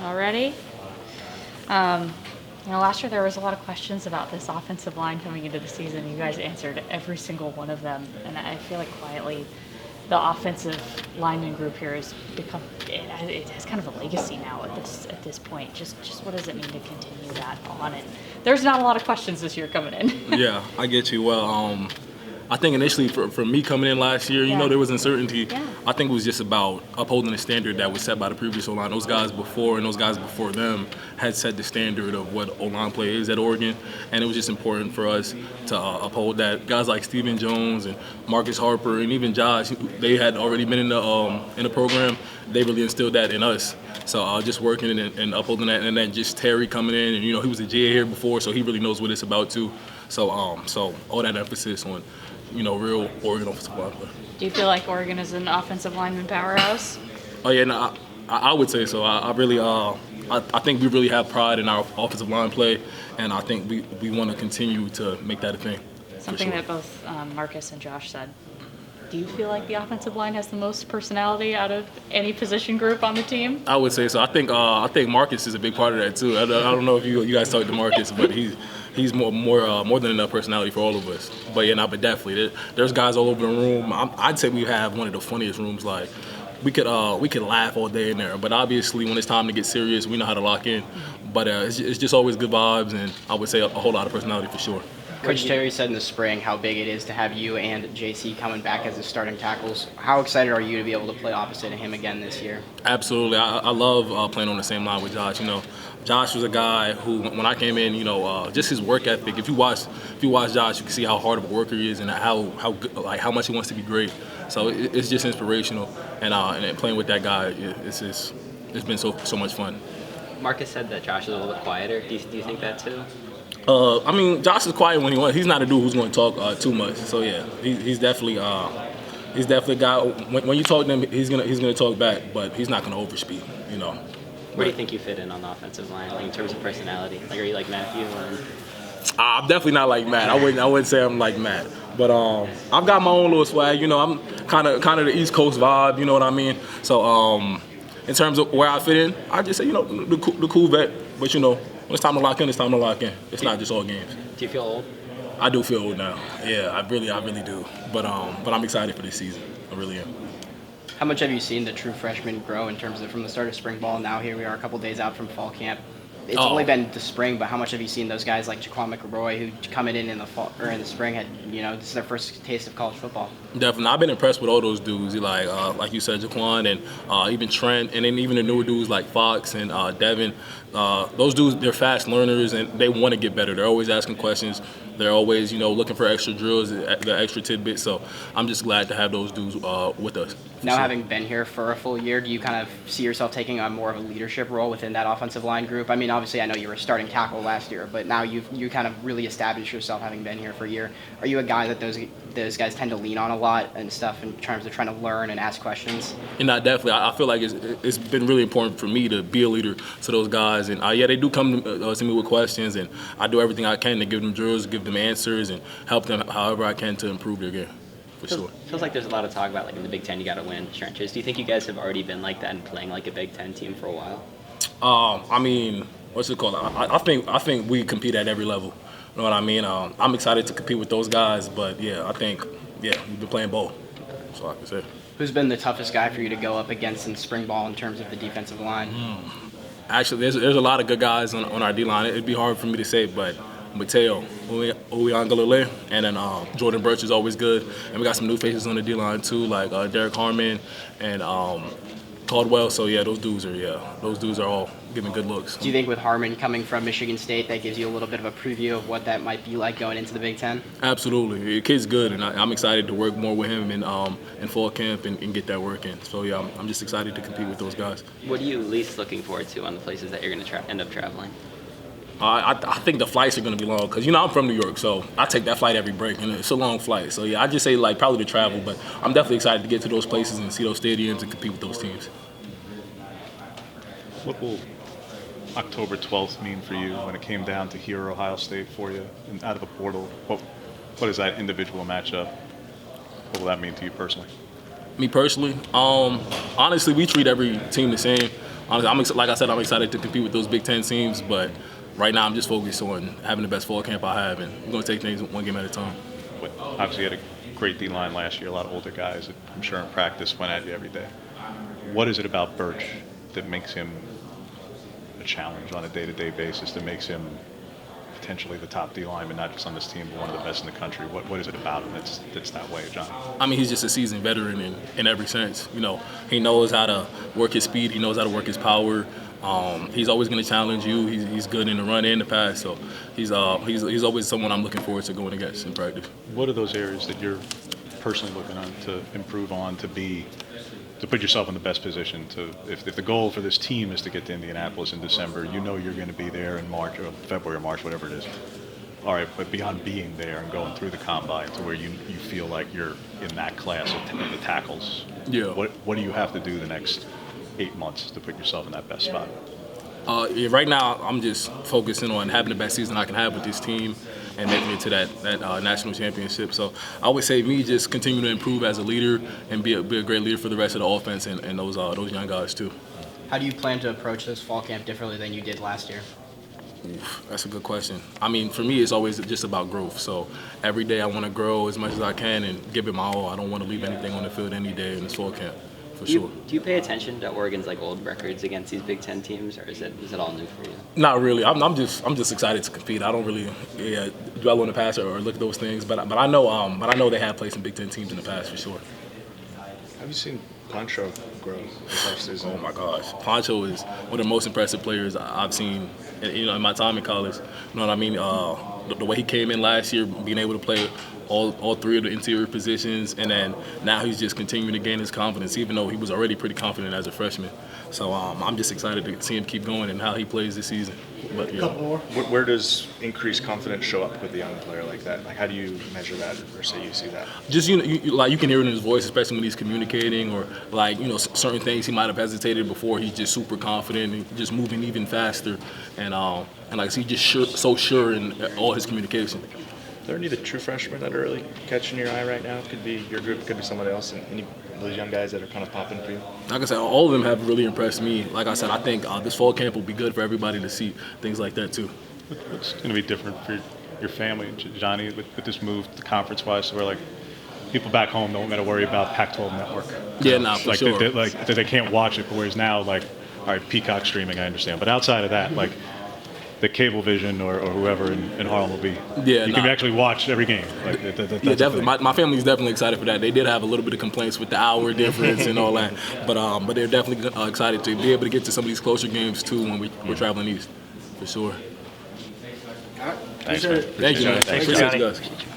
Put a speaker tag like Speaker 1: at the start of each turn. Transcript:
Speaker 1: already. Last year there was a lot of questions about this offensive line coming into the season. You guys answered every single one of them, and I feel like quietly the offensive lineman group here has become, it has kind of a legacy now at this point. Just what does it mean to continue that on? And there's not a lot of questions this year coming in.
Speaker 2: Yeah, I get you. Well, I think initially for me coming in last year, there was uncertainty.
Speaker 1: Yeah.
Speaker 2: I think it was just about upholding the standard that was set by the previous O-line. Those guys before and those guys before them had set the standard of what O-line play is at Oregon, and it was just important for us to uphold that. Guys like Stephen Jones and Marcus Harper and even Josh, they had already been in the program. They really instilled that in us. So just working and upholding that, and then just Terry coming in, and he was a GA here before, so he really knows what it's about too. So all that emphasis on real Oregon offensive line play.
Speaker 1: Do you feel like Oregon is an offensive lineman powerhouse?
Speaker 2: Oh yeah, no, I would say so. I really I think we really have pride in our offensive line play, and I think we want to continue to make that a thing.
Speaker 1: Something that both Marcus and Josh said. Do you feel like the offensive line has the most personality out of any position group on the team?
Speaker 2: I would say so. I think Marcus is a big part of that too. I don't know if you guys talked to Marcus, but he's more than enough personality for all of us. But but definitely there's guys all over the room. I'd say we have one of the funniest rooms. Like we could laugh all day in there, but obviously when it's time to get serious, we know how to lock in. But it's just always good vibes, and I would say a whole lot of personality for sure.
Speaker 3: Coach Terry said in the spring how big it is to have you and JC coming back as the starting tackles. How excited are you to be able to play opposite of him again this year?
Speaker 2: Absolutely. I love playing on the same line with Josh. Josh was a guy who, when I came in, just his work ethic. If you watch Josh, you can see how hard of a worker he is and how much he wants to be great. So it's just inspirational. And playing with that guy, it's been so much fun.
Speaker 4: Marcus said that Josh is a little bit quieter. Do you think that too?
Speaker 2: Josh is quiet when he wants. He's not a dude who's going to talk too much. So yeah, he's definitely a guy. When you talk to him, he's gonna talk back, but he's not gonna overspeak.
Speaker 4: Where do you think you fit in on the offensive line, like in terms of personality? Like, are you like Matthew?
Speaker 2: I'm definitely not like Matt. I wouldn't say I'm like Matt, but I've got my own little swag. I'm kind of the East Coast vibe. You know what I mean? So in terms of where I fit in, I just say the cool vet, but when it's time to lock in, it's time to lock in. It's not just all games.
Speaker 4: Do you feel old?
Speaker 2: I do feel old now. Yeah, I really do. But I'm excited for this season. I really am.
Speaker 3: How much have you seen the true freshman grow in terms of from the start of spring ball? Now here we are a couple days out from fall camp. It's only been the spring, but how much have you seen those guys like Jaquan McElroy who coming in the fall or in the spring had this is their first taste of college football?
Speaker 2: Definitely, I've been impressed with all those dudes. Like you said, Jaquan and even Trent, and then even the newer dudes like Fox and Devin. Those dudes, they're fast learners and they want to get better. They're always asking questions. They're always looking for extra drills, the extra tidbits. So I'm just glad to have those dudes with us.
Speaker 3: Now, having been here for a full year, do you kind of see yourself taking on more of a leadership role within that offensive line group? I mean, obviously, I know you were a starting tackle last year, but now you kind of really established yourself having been here for a year. Are you a guy that those guys tend to lean on a lot and stuff in terms of trying to learn and ask questions?
Speaker 2: Definitely. I feel like it's been really important for me to be a leader to those guys. And they do come to me with questions, and I do everything I can to give them drills, give them answers, and help them however I can to improve their game.
Speaker 4: Feels like there's a lot of talk about, like, in the Big Ten you got to win trenches. Do you think you guys have already been like that and playing like a Big Ten team for a while?
Speaker 2: What's it called? I think we compete at every level. You know what I mean? I'm excited to compete with those guys, but I think we've been playing both. That's all I can say.
Speaker 3: Who's been the toughest guy for you to go up against in spring ball in terms of the defensive line?
Speaker 2: Actually, there's a lot of good guys on our D line. It'd be hard for me to say, but Mateo, Uiagalelei, and then Jordan Birch is always good. And we got some new faces on the D-line too, like Derek Harmon and Caldwell. So those dudes are all giving good looks.
Speaker 3: Do you think with Harmon coming from Michigan State, that gives you a little bit of a preview of what that might be like going into the Big Ten?
Speaker 2: Absolutely. The kid's good, and I'm excited to work more with him in fall camp and get that work in. So I'm just excited to compete with those guys.
Speaker 4: What are you least looking forward to on the places that you're going to end up traveling?
Speaker 2: I think the flights are going to be long because, I'm from New York, so I take that flight every break, and it's a long flight. So, I just say, probably the travel, but I'm definitely excited to get to those places and see those stadiums and compete with those teams.
Speaker 5: What will October 12th mean for you when it came down to here or Ohio State for you and out of the portal? What is that individual matchup? What will that mean to you personally?
Speaker 2: Me personally? Honestly, we treat every team the same. honestly, like I said, I'm excited to compete with those Big Ten teams, but right now I'm just focused on having the best fall camp I have, and we're going to take things one game at a time.
Speaker 5: But obviously, you had a great D-line last year, a lot of older guys that I'm sure in practice went at you every day. What is it about Birch that makes him a challenge on a day-to-day basis, that makes him potentially the top D lineman, not just on this team, but one of the best in the country? What is it about him that's that way, John?
Speaker 2: I mean, he's just a seasoned veteran in every sense. You know, he knows how to work his speed. He knows how to work his power. He's always going to challenge you. He's good in the run and the pass. So he's always someone I'm looking forward to going against in practice.
Speaker 5: What are those areas that you're personally looking on to improve on, to put yourself in the best position to, if the goal for this team is to get to Indianapolis in December, you know you're going to be there in March or February or March, whatever it is. All right, but beyond being there and going through the combine to where you feel like you're in that class of the tackles, what do you have to do the next 8 months to put yourself in that best spot?
Speaker 2: Right now, I'm just focusing on having the best season I can have with this team and making it to that national championship. So I would say me just continue to improve as a leader and be a great leader for the rest of the offense and those young guys too.
Speaker 3: How do you plan to approach this fall camp differently than you did last year?
Speaker 2: Oof, that's a good question. I mean, for me, it's always just about growth. So every day I want to grow as much as I can and give it my all. I don't want to leave anything on the field any day in this fall camp.
Speaker 4: Do you pay attention to Oregon's old records against these Big Ten teams, or is it all new for you?
Speaker 2: Not really. I'm just excited to compete. I don't really dwell on the past or look at those things, but I know they have played some Big Ten teams in the past for sure.
Speaker 6: Have you seen Poncho grow this offseason?
Speaker 2: Oh my gosh, Poncho is one of the most impressive players I've seen. In my time in college. You know what I mean? The way he came in last year, being able to play all three of the interior positions, and then now he's just continuing to gain his confidence, even though he was already pretty confident as a freshman. So I'm just excited to see him keep going and how he plays this season. But, yeah.
Speaker 6: Where does increased confidence show up with a young player like that? Like, how do you measure that, or say you see that?
Speaker 2: Just you can hear it in his voice, especially when he's communicating, or certain things he might have hesitated before. He's just super confident and just moving even faster, and he's just so sure in all his communication.
Speaker 6: Are there any of the true freshmen that are really catching your eye right now? Could be your group, could be somebody else, and any of those young guys that are kind of popping for you?
Speaker 2: Like I said, all of them have really impressed me. Like I said, I think this fall camp will be good for everybody to see things like that too.
Speaker 5: It's going to be different for your family, Johnny, with this move conference-wise, so where people back home don't got to worry about Pac-12 network.
Speaker 2: Yeah, for sure.
Speaker 5: They can't watch it, but whereas now, all right, Peacock streaming, I understand, but outside of that, the Cablevision or whoever in Harlem will be. Yeah, you can actually watch every game.
Speaker 2: Definitely. My family's definitely excited for that. They did have a little bit of complaints with the hour difference and all that, but they're definitely excited to be able to get to some of these closer games too when we're traveling east, for sure.
Speaker 6: All right.
Speaker 5: Thanks, man.
Speaker 2: Thank you, man.
Speaker 4: Thanks,
Speaker 2: Appreciate
Speaker 4: Johnny.
Speaker 2: you guys.